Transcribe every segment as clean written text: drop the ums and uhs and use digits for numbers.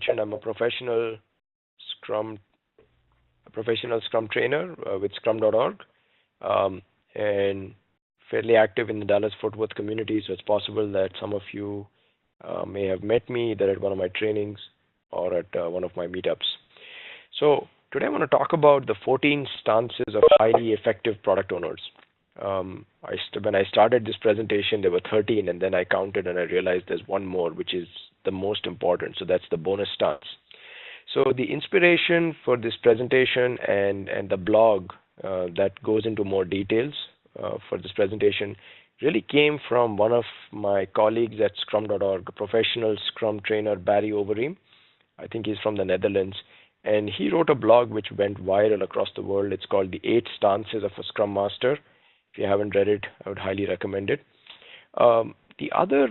mentioned, I'm a Scrum professional Scrum trainer with Scrum.org, and fairly active in the Dallas-Fort Worth community. So it's possible that some of you may have met me either at one of my trainings or at one of my meetups. So today I want to talk about the 14 stances of highly effective product owners. When I started this presentation, there were 13, and then I counted and I realized there's one more, which is the most important. So that's the bonus stance. So the inspiration for this presentation and the blog that goes into more details for this presentation really came from one of my colleagues at Scrum.org, a professional Scrum trainer, Barry Overeem. I think he's from the Netherlands. And he wrote a blog which went viral across the world. It's called The 8 Stances of a Scrum Master. If you haven't read it, I would highly recommend it. The other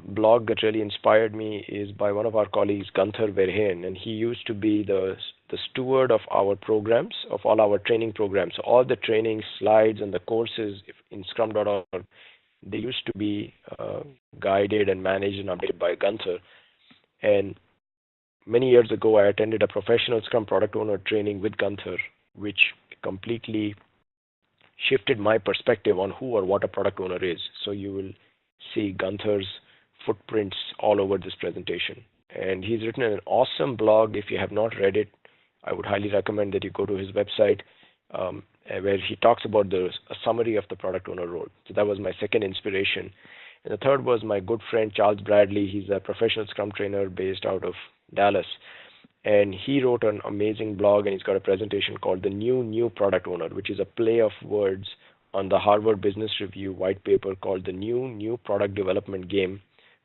blog that really inspired me is by one of our colleagues, Gunther Verheyen, and he used to be the steward of our programs, of all our training programs. So all the training slides and the courses in Scrum.org, they used to be guided and managed and updated by Gunther. And many years ago, I attended a professional Scrum product owner training with Gunther, which completely shifted my perspective on who or what a product owner is. So you will see Gunther's footprints all over this presentation. And he's written an awesome blog. If you have not read it, I would highly recommend that you go to his website where he talks about a summary of the product owner role. So that was my second inspiration. And the third was my good friend, Charles Bradley. He's a professional Scrum trainer based out of Dallas. And he wrote an amazing blog, and he's got a presentation called The New Product Owner, which is a play of words on the Harvard Business Review white paper called The New Product Development Game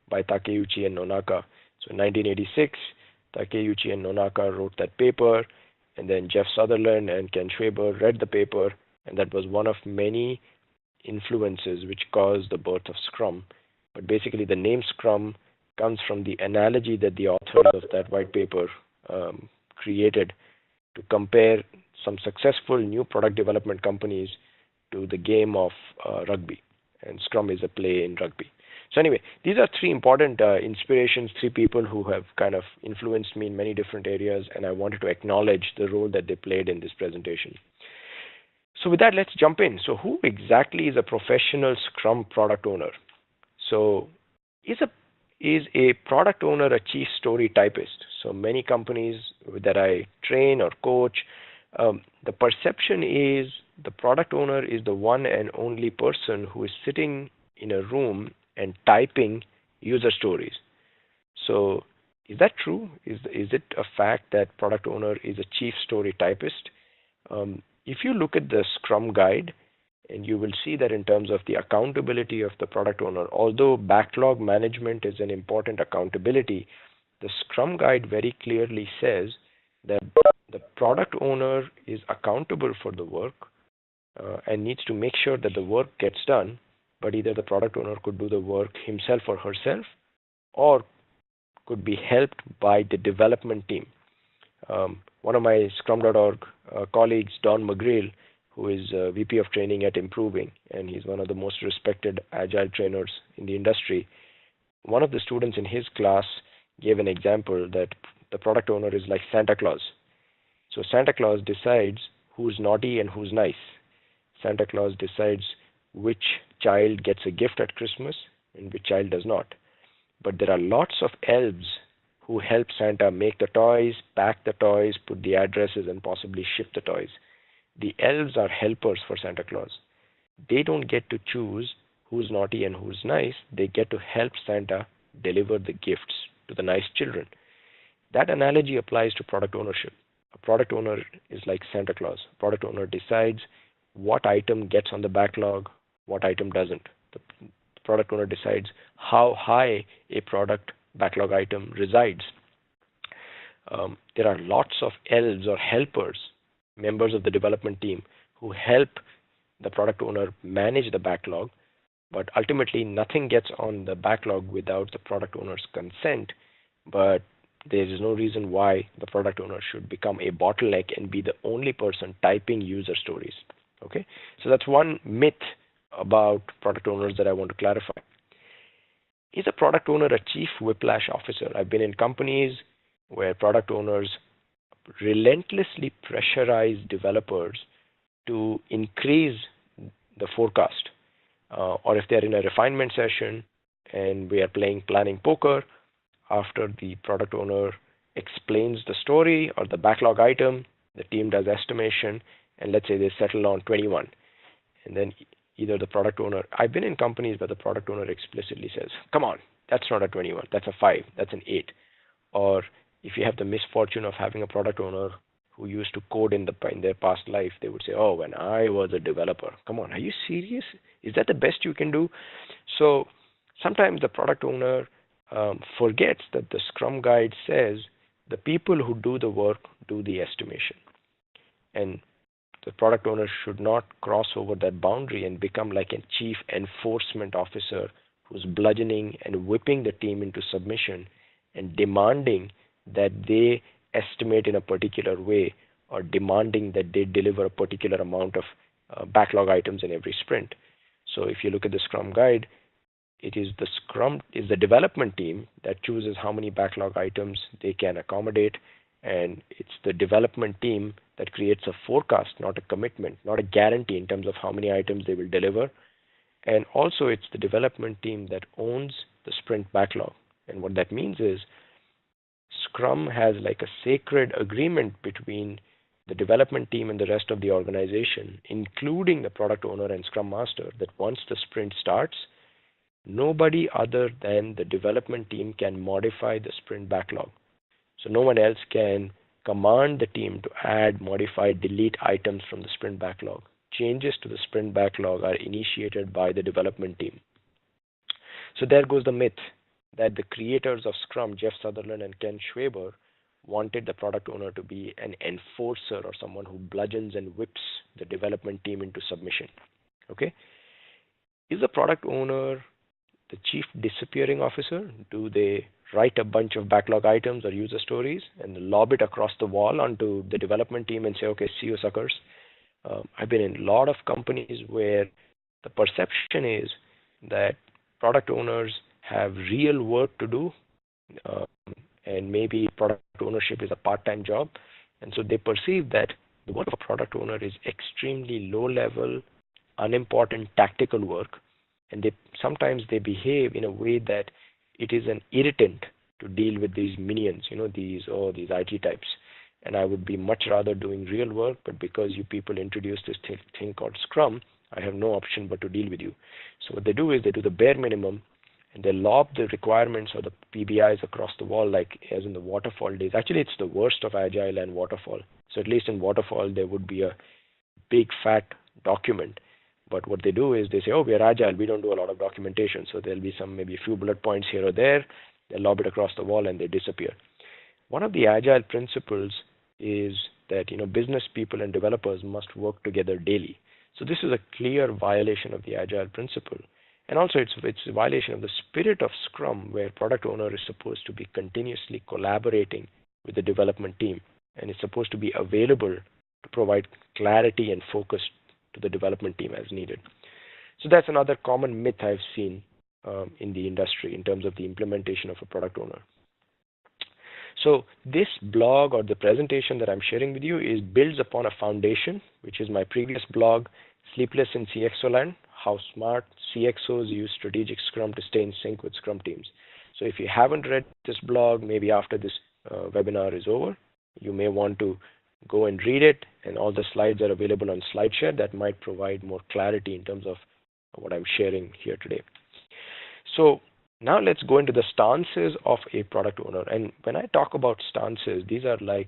by Takeuchi and Nonaka. So in 1986, Takeuchi and Nonaka wrote that paper, and then Jeff Sutherland and Ken Schwaber read the paper, and that was one of many influences which caused the birth of Scrum. But basically the name Scrum comes from the analogy that the authors of that white paper created to compare some successful new product development companies to the game of rugby. And Scrum is a play in rugby. So anyway, these are three important inspirations, three people who have kind of influenced me in many different areas, and I wanted to acknowledge the role that they played in this presentation. So with that, let's jump in. So who exactly is a professional Scrum product owner? So is a product owner a chief story typist? So many companies that I train or coach, the perception is the product owner is the one and only person who is sitting in a room and typing user stories. So is that true? Is it a fact that product owner is a chief story typist? If you look at the Scrum guide, and you will see that in terms of the accountability of the product owner, although backlog management is an important accountability, the Scrum guide very clearly says that the product owner is accountable for the work and needs to make sure that the work gets done, but either the product owner could do the work himself or herself, or could be helped by the development team. One of my Scrum.org colleagues, Don McGreal, who is VP of Training at Improving, and he's one of the most respected agile trainers in the industry. One of the students in his class gave an example that the product owner is like Santa Claus. So Santa Claus decides who's naughty and who's nice. Santa Claus decides which child gets a gift at Christmas and which child does not. But there are lots of elves who help Santa make the toys, pack the toys, put the addresses, and possibly ship the toys. The elves are helpers for Santa Claus. They don't get to choose who's naughty and who's nice. They get to help Santa deliver the gifts to the nice children. That analogy applies to product ownership. A product owner is like Santa Claus. A product owner decides what item gets on the backlog, what item doesn't. The product owner decides how high a product backlog item resides. There are lots of elves or helpers, members of the development team, who help the product owner manage the backlog, but ultimately nothing gets on the backlog without the product owner's consent. But there is no reason why the product owner should become a bottleneck and be the only person typing user stories. Okay, so that's one myth about product owners that I want to clarify. Is a product owner a chief whiplash officer? I've been in companies where product owners relentlessly pressurize developers to increase the forecast. Or if they're in a refinement session and we are playing planning poker, after the product owner explains the story or the backlog item, the team does estimation, and let's say they settle on 21. And then either the product owner, I've been in companies where the product owner explicitly says, come on, that's not a 21, that's a 5, that's an 8. Or if you have the misfortune of having a product owner who used to code in their past life, they would say, oh, when I was a developer. Come on, are you serious? Is that the best you can do? So sometimes the product owner forgets that the Scrum Guide says the people who do the work do the estimation. And the product owner should not cross over that boundary and become like a chief enforcement officer who's bludgeoning and whipping the team into submission and demanding that they estimate in a particular way or demanding that they deliver a particular amount of backlog items in every sprint. So if you look at the Scrum Guide, it is the development team that chooses how many backlog items they can accommodate, and it's the development team that creates a forecast, not a commitment, not a guarantee in terms of how many items they will deliver. And also it's the development team that owns the sprint backlog. And what that means is Scrum has like a sacred agreement between the development team and the rest of the organization, including the product owner and Scrum Master, that once the sprint starts, nobody other than the development team can modify the sprint backlog. So no one else can command the team to add, modify, delete items from the sprint backlog. Changes to the sprint backlog are initiated by the development team. So there goes the myth that the creators of Scrum, Jeff Sutherland and Ken Schwaber, wanted the product owner to be an enforcer or someone who bludgeons and whips the development team into submission. Okay? Is the product owner the chief disappearing officer? Do they write a bunch of backlog items or user stories and lob it across the wall onto the development team and say, okay, see you suckers? I've been in a lot of companies where the perception is that product owners have real work to do, and maybe product ownership is a part-time job. And so they perceive that the work of a product owner is extremely low-level, unimportant tactical work. And sometimes they behave in a way that it is an irritant to deal with these minions, these IT types. And I would be much rather doing real work, but because you people introduced this thing called Scrum, I have no option but to deal with you. So what they do is they do the bare minimum, and they lob the requirements or the PBIs across the wall, like as in the waterfall days. Actually, it's the worst of Agile and waterfall. So at least in waterfall, there would be a big fat document. But what they do is they say, oh, we are Agile. We don't do a lot of documentation. So there'll be maybe a few bullet points here or there. They lob it across the wall and they disappear. One of the Agile principles is that, business people and developers must work together daily. So this is a clear violation of the Agile principle. And also it's a violation of the spirit of Scrum, where product owner is supposed to be continuously collaborating with the development team and is supposed to be available to provide clarity and focus to the development team as needed. So that's another common myth I've seen in the industry in terms of the implementation of a product owner. So this blog or the presentation that I'm sharing with you builds upon a foundation, which is my previous blog, Sleepless in CXOland, How Smart CXOs Use Strategic Scrum to Stay in Sync with Scrum Teams. So if you haven't read this blog, maybe after this webinar is over, you may want to go and read it, and all the slides are available on SlideShare. That might provide more clarity in terms of what I'm sharing here today. So now let's go into the stances of a product owner. And when I talk about stances, these are like,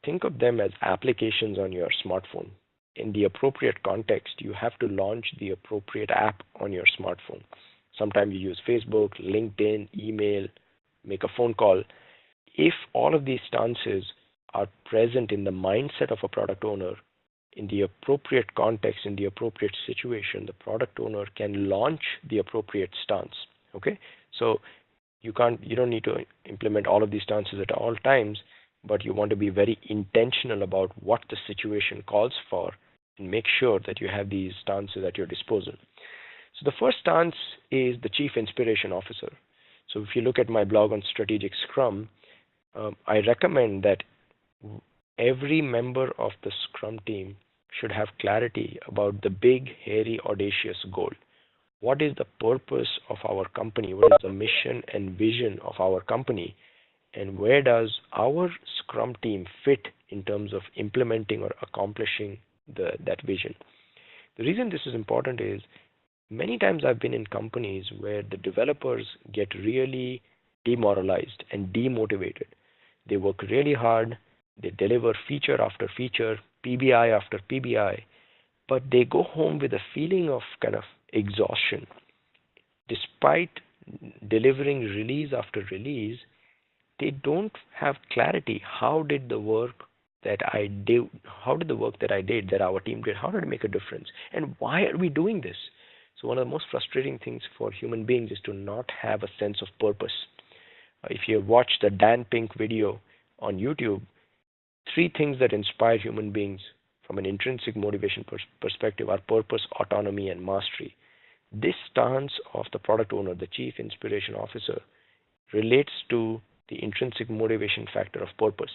think of them as applications on your smartphone. In the appropriate context, you have to launch the appropriate app on your smartphone. Sometimes you use Facebook, LinkedIn, email, make a phone call. If all of these stances are present in the mindset of a product owner, in the appropriate context, in the appropriate situation, the product owner can launch the appropriate stance. Okay, so you don't need to implement all of these stances at all times, but you want to be very intentional about what the situation calls for and make sure that you have these stances at your disposal. So the first stance is the Chief Inspiration Officer. So if you look at my blog on strategic Scrum, I recommend that every member of the Scrum team should have clarity about the big, hairy, audacious goal. What is the purpose of our company? What is the mission and vision of our company? And where does our Scrum team fit in terms of implementing or accomplishing that vision? The reason this is important is many times I've been in companies where the developers get really demoralized and demotivated. They work really hard, they deliver feature after feature, PBI after PBI, but they go home with a feeling of kind of exhaustion. Despite delivering release after release, they don't have clarity. How did the work that I did, that our team did, how did it make a difference? And why are we doing this? So one of the most frustrating things for human beings is to not have a sense of purpose. If you watch the Dan Pink video on YouTube, 3 things that inspire human beings from an intrinsic motivation perspective are purpose, autonomy, and mastery. This stance of the product owner, the Chief Inspiration Officer, relates to the intrinsic motivation factor of purpose.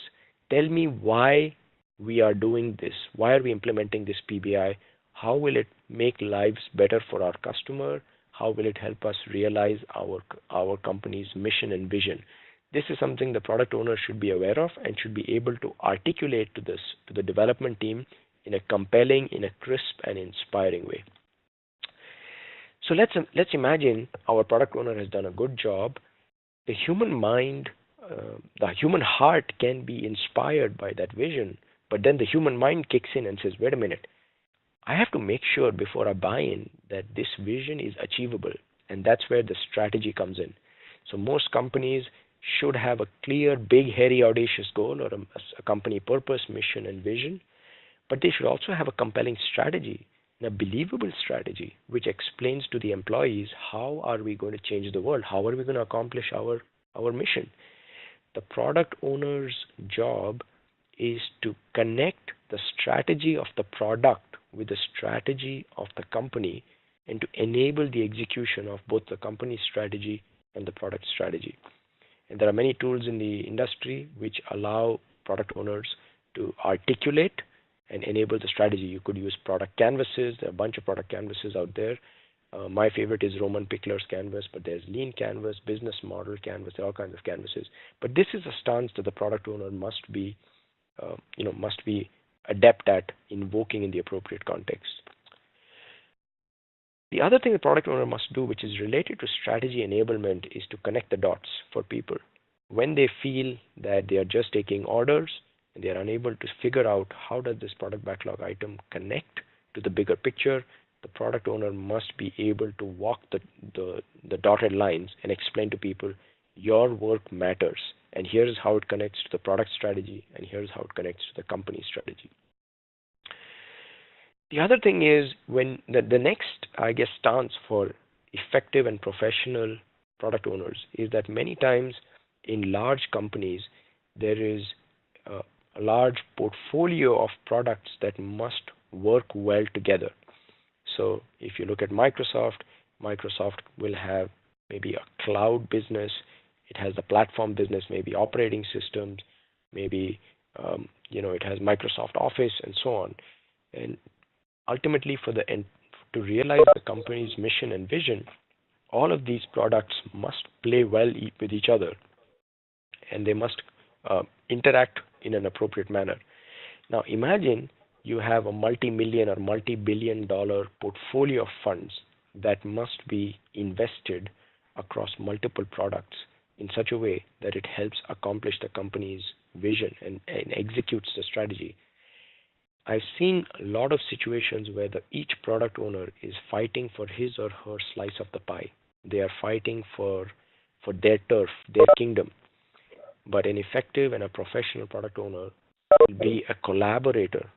Tell me why we are doing this. Why are we implementing this PBI? How will it make lives better for our customer? How will it help us realize our company's mission and vision? This is something the product owner should be aware of and should be able to articulate to the development team in a compelling, in a crisp and inspiring way. So let's imagine our product owner has done a good job. The human mind, the human heart can be inspired by that vision, but then the human mind kicks in and says, wait a minute, I have to make sure before I buy in that this vision is achievable, and that's where the strategy comes in. So most companies should have a clear, big, hairy, audacious goal or a company purpose, mission, and vision, but they should also have a compelling strategy and a believable strategy which explains to the employees how are we going to change the world, how are we going to accomplish our mission. The product owner's job is to connect the strategy of the product with the strategy of the company and to enable the execution of both the company strategy and the product strategy. And there are many tools in the industry which allow product owners to articulate and enable the strategy. You could use product canvases. There are a bunch of product canvases out there. My favorite is Roman Pickler's canvas, but there's Lean Canvas, Business Model Canvas, there are all kinds of canvases. But this is a stance that the product owner must be adept at invoking in the appropriate context. The other thing the product owner must do, which is related to strategy enablement, is to connect the dots for people. When they feel that they are just taking orders and they are unable to figure out how does this product backlog item connect to the bigger picture, the product owner must be able to walk the dotted lines and explain to people, your work matters, and here's how it connects to the product strategy, and here's how it connects to the company strategy. The other thing is when the next, stance for effective and professional product owners is that many times in large companies, there is a large portfolio of products that must work well together. So if you look at Microsoft will have maybe a cloud business. It has the platform business, maybe operating systems, maybe it has Microsoft Office and so on. And ultimately, to realize the company's mission and vision, all of these products must play well with each other, and they must interact in an appropriate manner. Now, imagine you have a multi-million or multi-billion-dollar portfolio of funds that must be invested across multiple products in such a way that it helps accomplish the company's vision and executes the strategy. I've seen a lot of situations where each product owner is fighting for his or her slice of the pie. They are fighting for their turf, their kingdom. But an effective and a professional product owner will be a collaborator,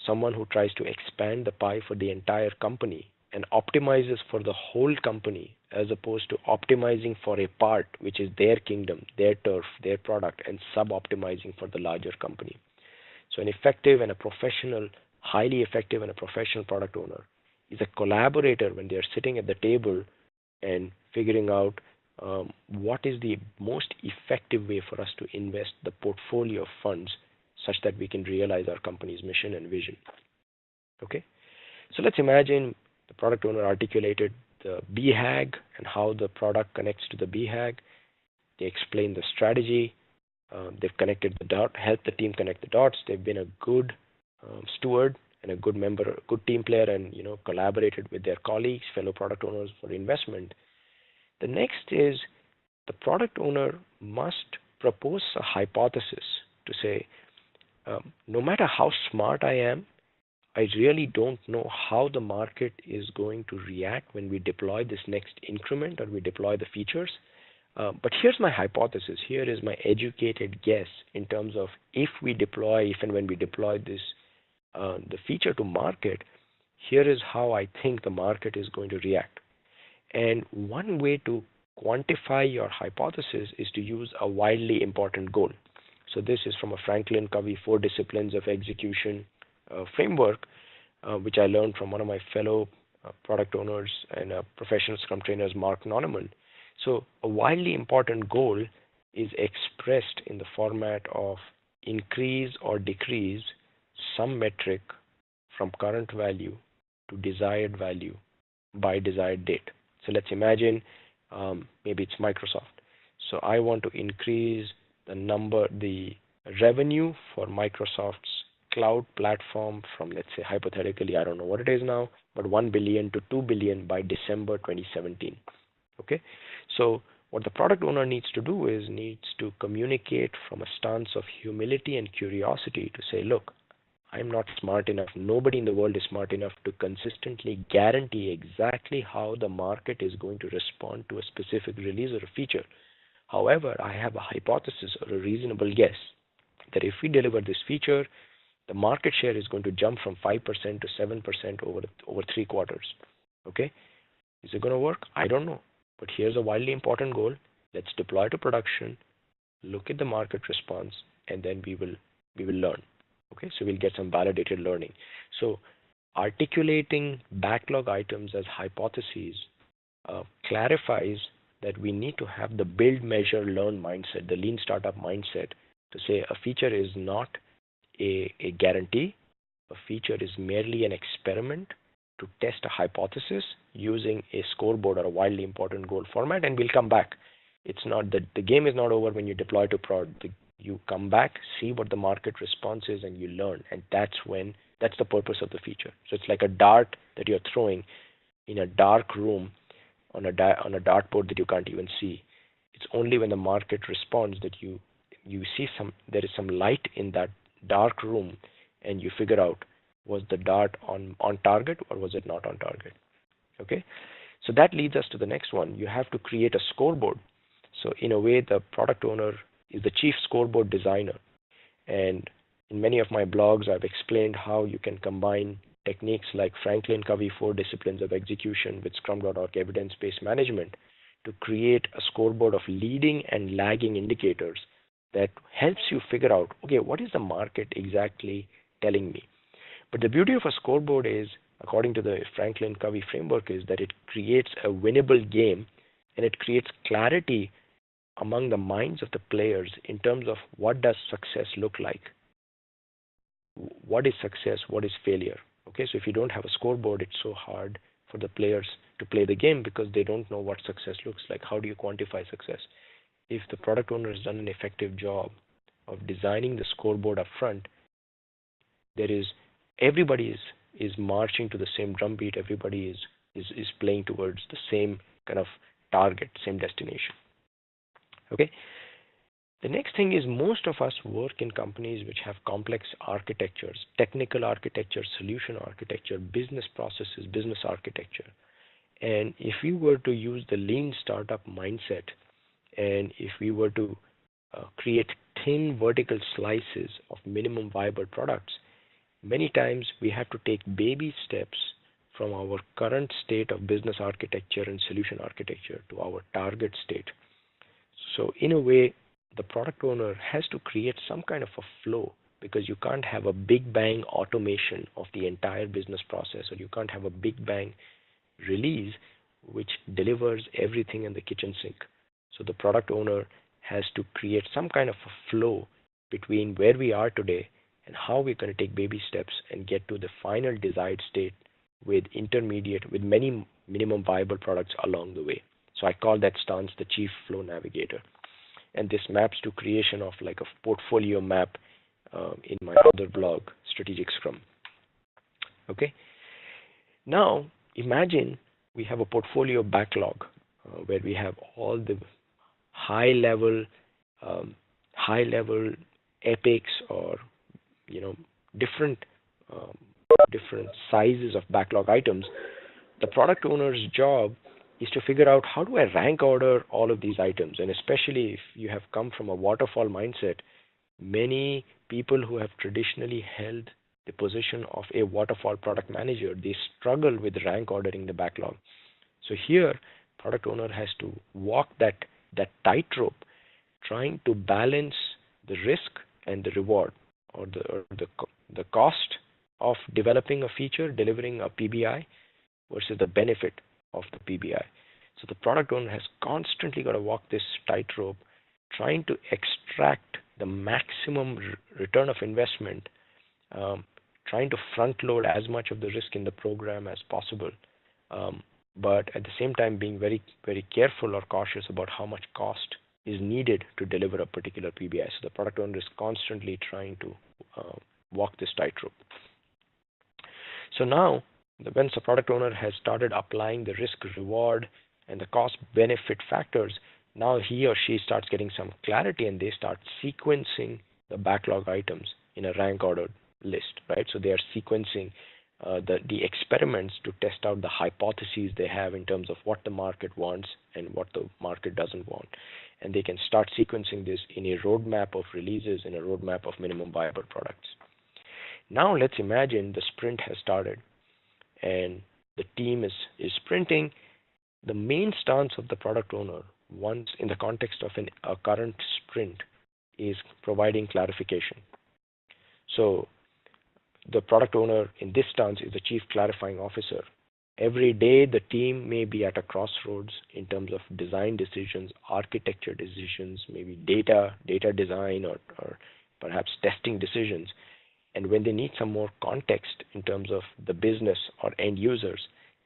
someone who tries to expand the pie for the entire company and optimizes for the whole company as opposed to optimizing for a part, which is their kingdom, their turf, their product, and sub-optimizing for the larger company. So an effective and a professional, highly effective and a professional product owner is a collaborator when they are sitting at the table and figuring out what is the most effective way for us to invest the portfolio of funds such that we can realize our company's mission and vision. Okay, so let's imagine the product owner articulated the BHAG and how the product connects to the BHAG. They explained the strategy. They've connected the dot, helped the team connect the dots. They've been a good steward and a good member, a good team player, and collaborated with their colleagues, fellow product owners for investment. The next is the product owner must propose a hypothesis to say, no matter how smart I am, I really don't know how the market is going to react when we deploy this next increment or we deploy the features. But here's my hypothesis. Here is my educated guess in terms of if and when we deploy this, the feature to market, here is how I think the market is going to react. And one way to quantify your hypothesis is to use a wildly important goal. So this is from a Franklin Covey 4 Disciplines of Execution framework, which I learned from one of my fellow product owners and professional Scrum trainers, Mark Noneman. So a wildly important goal is expressed in the format of increase or decrease some metric from current value to desired value by desired date. So let's imagine maybe it's Microsoft. So I want to increase the revenue for Microsoft's cloud platform from, let's say, hypothetically, I don't know what it is now, but 1 billion to 2 billion by December 2017. Okay, so what the product owner needs to do is needs to communicate from a stance of humility and curiosity to say, look, I'm not smart enough. Nobody in the world is smart enough to consistently guarantee exactly how the market is going to respond to a specific release or a feature. However, I have a hypothesis or a reasonable guess that if we deliver this feature, the market share is going to jump from 5% to 7% over 3 quarters. Okay, is it going to work? I don't know. But here's a wildly important goal. Let's deploy to production, look at the market response, and then we will learn. Okay, so we'll get some validated learning. So articulating backlog items as hypotheses clarifies that we need to have the build, measure, learn mindset, the lean startup mindset, to say a feature is not a guarantee. A feature is merely an experiment to test a hypothesis using a scoreboard or a wildly important goal format, and we'll come back. It's not that the game is not over when you deploy to prod. You come back, see what the market response is, and you learn, and that's the purpose of the feature. So it's like a dart that you're throwing in a dark room on a dartboard that you can't even see. It's only when the market responds that you see there is some light in that dark room, and you figure out, was the dart on target or was it not on target? Okay, so that leads us to the next one. You have to create a scoreboard. So in a way, the product owner is the chief scoreboard designer. And in many of my blogs, I've explained how you can combine techniques like Franklin Covey 4 Disciplines of Execution with Scrum.org evidence-based management to create a scoreboard of leading and lagging indicators that helps you figure out, okay, what is the market exactly telling me? But the beauty of a scoreboard is, according to the Franklin Covey framework, is that it creates a winnable game, and it creates clarity among the minds of the players in terms of what does success look like. What is success? What is failure? Okay, so if you don't have a scoreboard, it's so hard for the players to play the game because they don't know what success looks like. How do you quantify success? If the product owner has done an effective job of designing the scoreboard up front, everybody is marching to the same drumbeat. Everybody is playing towards the same kind of target, same destination. Okay. The next thing is most of us work in companies which have complex architectures, technical architecture, solution architecture, business processes, business architecture. And if we were to use the lean startup mindset, and if we were to create thin vertical slices of minimum viable products, many times we have to take baby steps from our current state of business architecture and solution architecture to our target state. So in a way, the product owner has to create some kind of a flow because you can't have a big bang automation of the entire business process, or you can't have a big bang release which delivers everything in the kitchen sink. So the product owner has to create some kind of a flow between where we are today and how we're going to take baby steps and get to the final desired state with many minimum viable products along the way. So I call that stance the Chief Flow Navigator. And this maps to creation of like a portfolio map in my other blog, Strategic Scrum. Okay. Now imagine we have a portfolio backlog where we have all the high level epics, or different different sizes of backlog items. The product owner's job is to figure out, how do I rank order all of these items? And especially if you have come from a waterfall mindset, many people who have traditionally held the position of a waterfall product manager, they struggle with rank ordering the backlog. So here, product owner has to walk that tightrope, trying to balance the risk and the reward, or the cost of developing a feature, delivering a PBI, versus the benefit of the PBI. So the product owner has constantly got to walk this tightrope, trying to extract the maximum return of investment, trying to front load as much of the risk in the program as possible, but at the same time being very, very careful or cautious about how much cost is needed to deliver a particular PBI. So the product owner is constantly trying to walk this tightrope. So now, once the product owner has started applying the risk reward and the cost benefit factors, now he or she starts getting some clarity, and they start sequencing the backlog items in a rank ordered list, right? So they are sequencing the experiments to test out the hypotheses they have in terms of what the market wants and what the market doesn't want. And they can start sequencing this in a roadmap of releases, in a roadmap of minimum viable products. Now let's imagine the sprint has started and the team is sprinting. The main stance of the product owner, once in the context of a current sprint, is providing clarification. So the product owner in this stance is the chief clarifying officer. Every day the team may be at a crossroads in terms of design decisions, architecture decisions, maybe data design, or perhaps testing decisions. And when they need some more context in terms of the business or end users,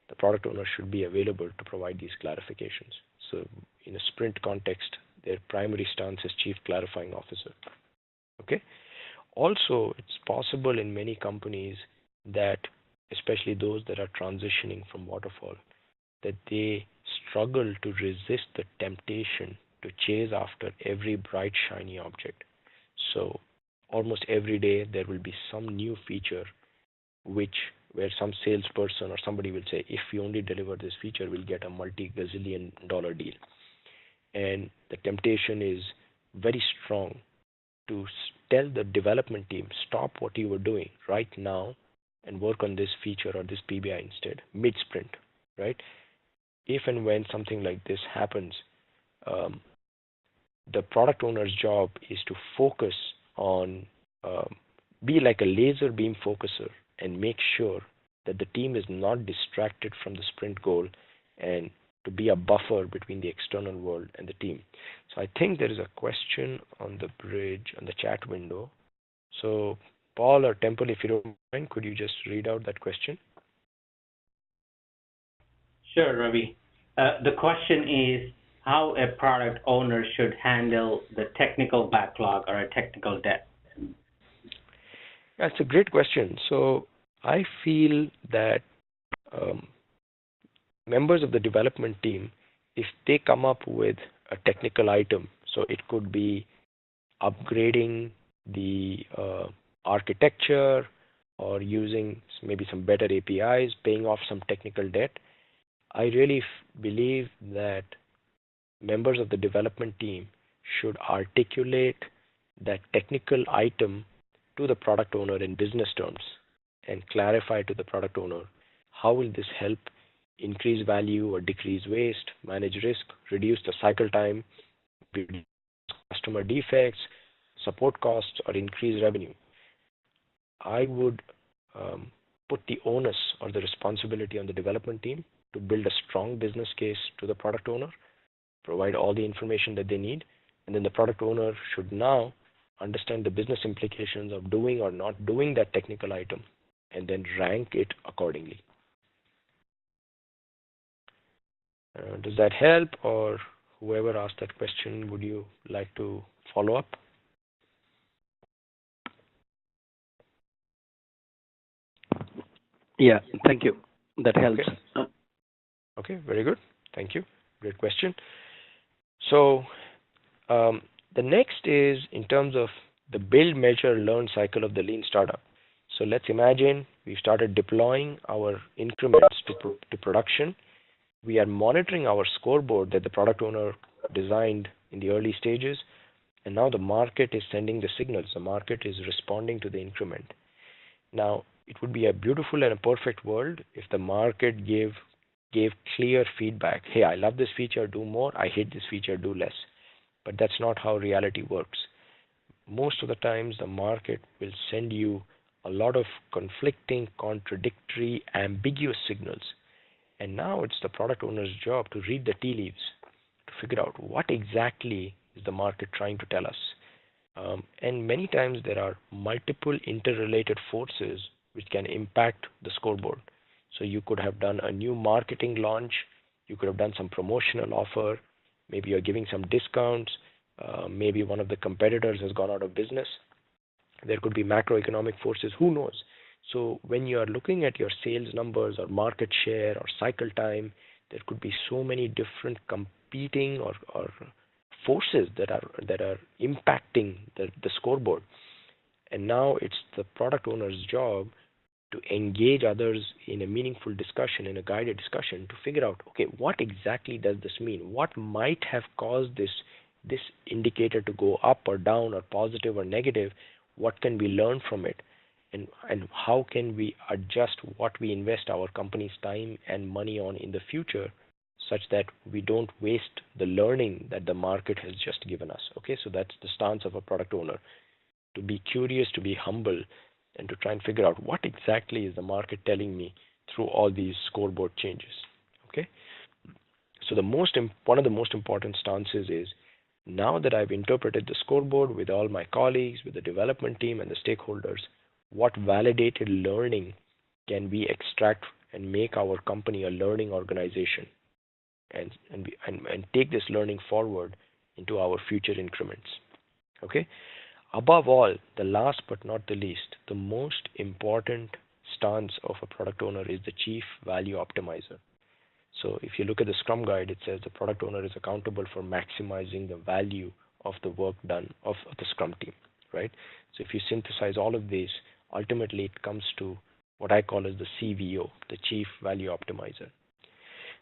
the product owner should be available to provide these clarifications. So in a sprint context, their primary stance is chief clarifying officer. Okay. Also, it's possible in many companies that, especially those that are transitioning from waterfall, that they struggle to resist the temptation to chase after every bright, shiny object. So almost every day there will be some new feature where some salesperson or somebody will say, if we only deliver this feature, we'll get a multi-gazillion dollar deal. And the temptation is very strong to tell the development team, stop what you were doing right now and work on this feature or this PBI instead, mid-sprint, right? If and when something like this happens, the product owner's job is to focus on, be like a laser beam focuser and make sure that the team is not distracted from the sprint goal, and to be a buffer between the external world and the team. So I think there is a question on the bridge, on the chat window. So Paul or Temple, if you don't mind, could you just read out that question? Sure, Ravi. The question is how a product owner should handle the technical backlog or a technical debt. That's a great question. So I feel that members of the development team, if they come up with a technical item, so it could be upgrading the architecture or using maybe some better APIs, paying off some technical debt, I really believe that members of the development team should articulate that technical item to the product owner in business terms and clarify to the product owner, how will this help increase value or decrease waste, manage risk, reduce the cycle time, reduce customer defects, support costs, or increase revenue. I would put the onus or the responsibility on the development team to build a strong business case to the product owner, provide all the information that they need, and then the product owner should now understand the business implications of doing or not doing that technical item and then rank it accordingly. Does that help, or whoever asked that question, would you like to follow up? Yeah, thank you. That helps. Okay. Okay, very good. Thank you. Great question. So the next is in terms of the build, measure, learn cycle of the lean startup. So let's imagine we started deploying our increments to production. We are monitoring our scoreboard that the product owner designed in the early stages, and now the market is sending the signals. The market is responding to the increment. Now, it would be a beautiful and a perfect world if the market gave clear feedback. Hey, I love this feature, do more. I hate this feature, do less. But that's not how reality works. Most of the times, the market will send you a lot of conflicting, contradictory, ambiguous signals. And now it's the product owner's job to read the tea leaves, to figure out what exactly is the market trying to tell us. And many times there are multiple interrelated forces which can impact the scoreboard. So you could have done a new marketing launch, you could have done some promotional offer, maybe you're giving some discounts, maybe one of the competitors has gone out of business. There could be macroeconomic forces, who knows? So when you are looking at your sales numbers or market share or cycle time, there could be so many different competing or forces that are impacting the scoreboard. And now it's the product owner's job to engage others in a meaningful discussion, in a guided discussion, to figure out, okay, what exactly does this mean? What might have caused this indicator to go up or down or positive or negative? What can we learn from it? And how can we adjust what we invest our company's time and money on in the future such that we don't waste the learning that the market has just given us? Okay, so that's the stance of a product owner, to be curious, to be humble, and to try and figure out what exactly is the market telling me through all these scoreboard changes. Okay, so one of the most important stances is, now that I've interpreted the scoreboard with all my colleagues, with the development team and the stakeholders, what validated learning can we extract and make our company a learning organization, and take this learning forward into our future increments. Okay. Above all, the last but not the least, the most important stance of a product owner is the chief value optimizer. So if you look at the Scrum guide, it says the product owner is accountable for maximizing the value of the work done of the Scrum team, right? So if you synthesize all of these, ultimately it comes to what I call as the CVO, the chief value optimizer.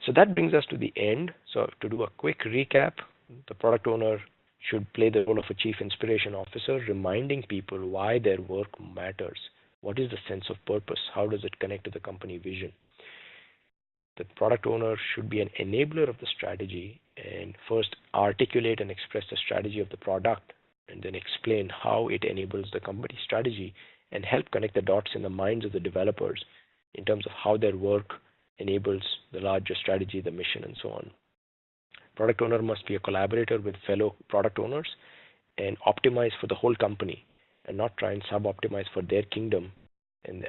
So that brings us to the end. So to do a quick recap, the product owner should play the role of a chief inspiration officer, reminding people why their work matters. What is the sense of purpose? How does it connect to the company vision? The product owner should be an enabler of the strategy and first articulate and express the strategy of the product, and then explain how it enables the company strategy and help connect the dots in the minds of the developers in terms of how their work enables the larger strategy, the mission, and so on. Product owner must be a collaborator with fellow product owners and optimize for the whole company, and not try and sub-optimize for their kingdom,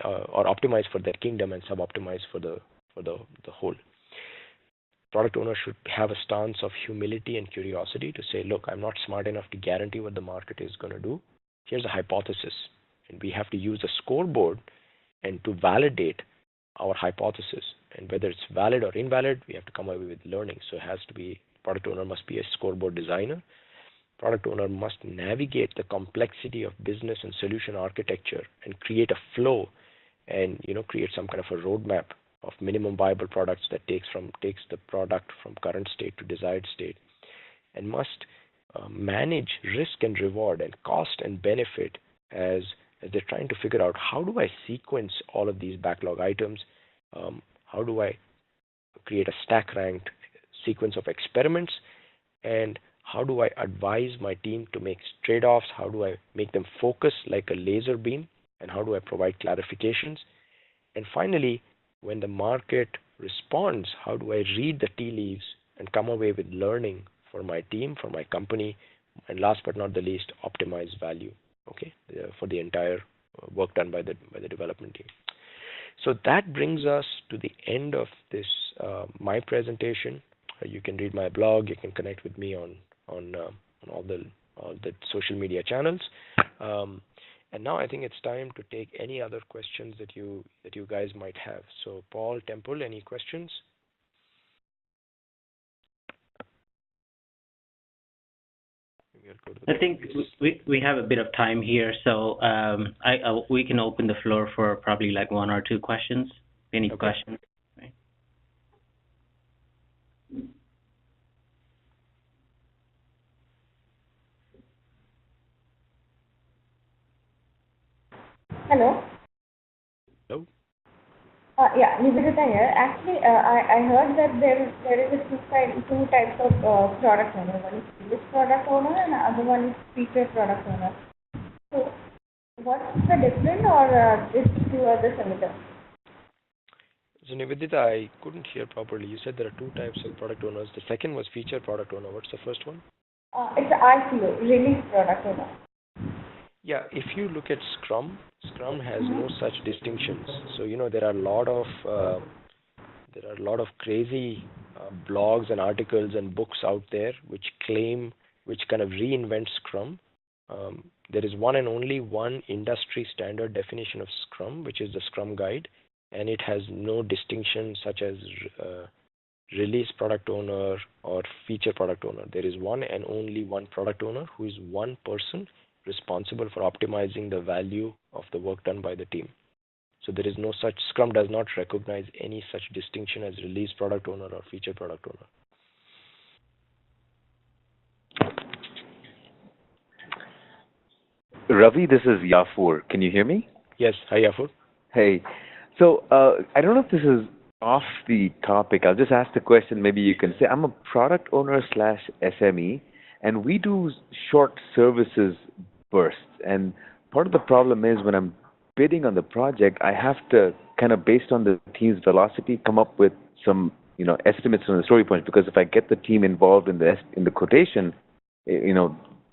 or optimize for their kingdom and sub-optimize for the whole. Product owner should have a stance of humility and curiosity to say, look, I'm not smart enough to guarantee what the market is going to do. Here's a hypothesis, and we have to use a scoreboard and to validate our hypothesis. And whether it's valid or invalid, we have to come away with learning. So it has to be, product owner must be a scoreboard designer. Product owner must navigate the complexity of business and solution architecture and create a flow, and create some kind of a roadmap of minimum viable products that takes the product from current state to desired state, and must manage risk and reward and cost and benefit as they're trying to figure out, how do I sequence all of these backlog items? How do I create a stack ranked sequence of experiments? And how do I advise my team to make trade-offs? How do I make them focus like a laser beam and how do I provide clarifications? And finally, when the market responds, how do I read the tea leaves and come away with learning for my team, for my company, and last but not the least, optimize value, okay, for the entire work done by the development team. So that brings us to the end of this my presentation. You can read my blog. You can connect with me on all the social media channels. And now I think it's time to take any other questions that you guys might have. So Paul, Temple, any questions? I think we have a bit of time here, so we can open the floor for probably like one or two questions. Any questions? Right. Hello. Hello. Yeah, Nivedita here. Actually, I heard that there is two types of product owner. One is previous product owner and the other one is feature product owner. So, what's the difference, or these two are the similar? So Nivedita, I couldn't hear properly. You said there are two types of product owners. The second was feature product owner. What's the first one? It's RPO, release product owner. Yeah, if you look at Scrum has no such distinctions. So there are a lot of crazy blogs and articles and books out there which kind of reinvent Scrum. There is one and only one industry standard definition of Scrum, which is the Scrum Guide, and it has no distinction such as release product owner or feature product owner. There is one and only one product owner who is one person responsible for optimizing the value of the work done by the team. So there is no such, Scrum does not recognize any such distinction as release product owner or feature product owner. Ravi, this is Yafur. Can you hear me? Yes. Hi, Yafur. Hey. So I don't know if this is off the topic. I'll just ask the question. Maybe you can say, I'm a product owner / SME, and we do short services bursts. And part of the problem is when I'm bidding on the project, I have to kind of, based on the team's velocity, come up with some estimates on the story points. Because if I get the team involved in the quotation,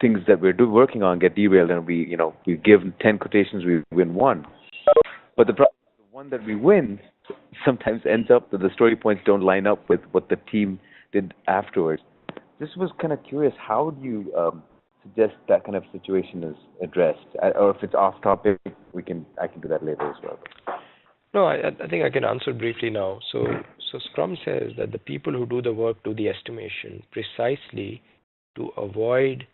things that we're working on get derailed, and we give 10 quotations, we win one. But the problem is the one that we win sometimes ends up that the story points don't line up with what the team did afterwards. Just was kind of curious, how do you suggest that kind of situation is addressed? Or if it's off topic, I can do that later as well. No, I think I can answer briefly now. So Scrum says that the people who do the work do the estimation precisely to avoid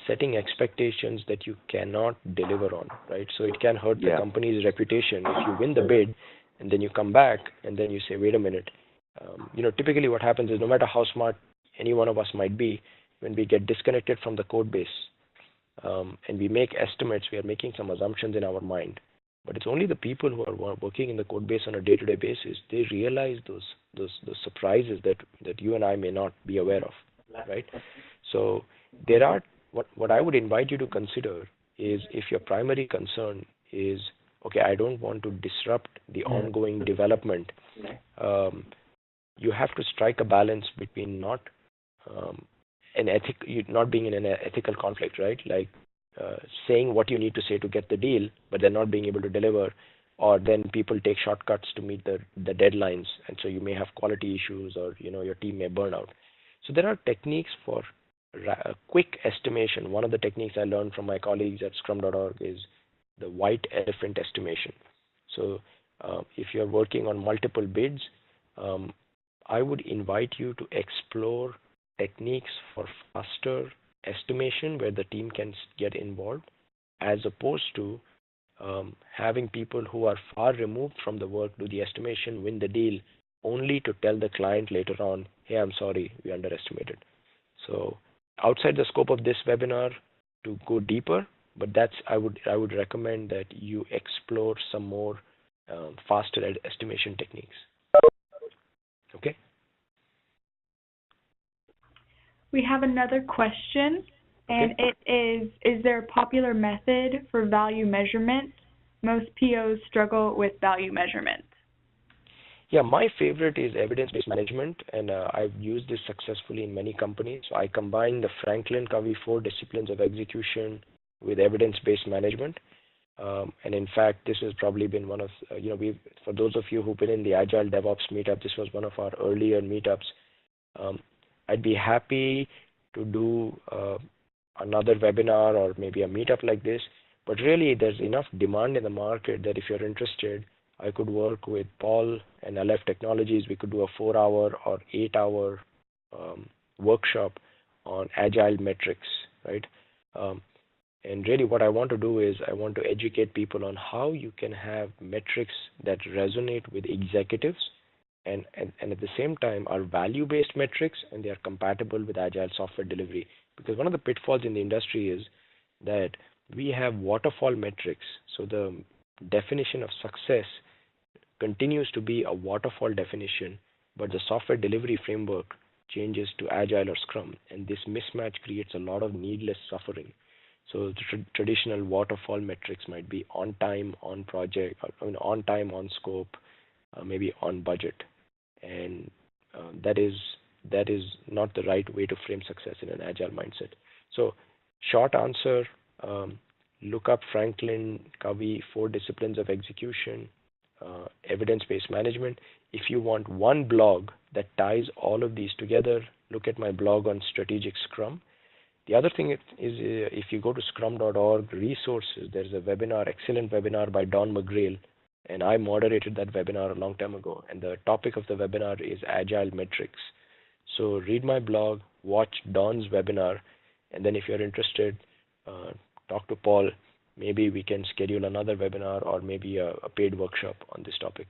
setting expectations that you cannot deliver on, right? So it can hurt the company's reputation if you win the bid and then you come back and then you say, wait a minute. Typically what happens is no matter how smart any one of us might be, when we get disconnected from the code base and we make estimates, we are making some assumptions in our mind. But it's only the people who are working in the code base on a day-to-day basis, they realize those surprises that you and I may not be aware of, right? So there are, what I would invite you to consider is, if your primary concern is, okay, I don't want to disrupt the ongoing development, you have to strike a balance between not being in an ethical conflict, right? Like saying what you need to say to get the deal, but then not being able to deliver, or then people take shortcuts to meet the deadlines, and so you may have quality issues, or your team may burn out. So there are techniques for quick estimation. One of the techniques I learned from my colleagues at Scrum.org is the white elephant estimation. So if you're working on multiple bids, I would invite you to explore techniques for faster estimation where the team can get involved, as opposed to having people who are far removed from the work do the estimation, win the deal, only to tell the client later on, hey, I'm sorry, we underestimated. So outside the scope of this webinar, to go deeper, but I would recommend that you explore some more faster estimation techniques. Okay. We have another question And it is there a popular method for value measurement? Most POs struggle with value measurement. Yeah, my favorite is evidence-based management, and I've used this successfully in many companies. So I combine the Franklin Covey 4 disciplines of execution with evidence-based management. And in fact, this has probably been one of, for those of you who've been in the Agile DevOps meetup, this was one of our earlier meetups. I'd be happy to do another webinar or maybe a meetup like this, but really there's enough demand in the market that if you're interested, I could work with Paul and LF Technologies. We could do a 4-hour or 8-hour workshop on agile metrics, right? And really what I want to do is I want to educate people on how you can have metrics that resonate with executives and at the same time are value-based metrics and they are compatible with agile software delivery. Because one of the pitfalls in the industry is that we have waterfall metrics. So the definition of success continues to be a waterfall definition, but the software delivery framework changes to agile or Scrum, and this mismatch creates a lot of needless suffering. So the traditional waterfall metrics might be on time, on project, on time, on scope, maybe on budget, and that is not the right way to frame success in an agile mindset. So short answer, look up Franklin Covey 4 disciplines of execution, evidence-based management. If you want one blog that ties all of these together, look at my blog on strategic Scrum. The other thing is if you go to scrum.org resources, there's a webinar, excellent webinar by Don McGrail, and I moderated that webinar a long time ago. And the topic of the webinar is agile metrics. So read my blog, watch Don's webinar, and then if you're interested, talk to Paul. Maybe we can schedule another webinar or maybe a paid workshop on this topic.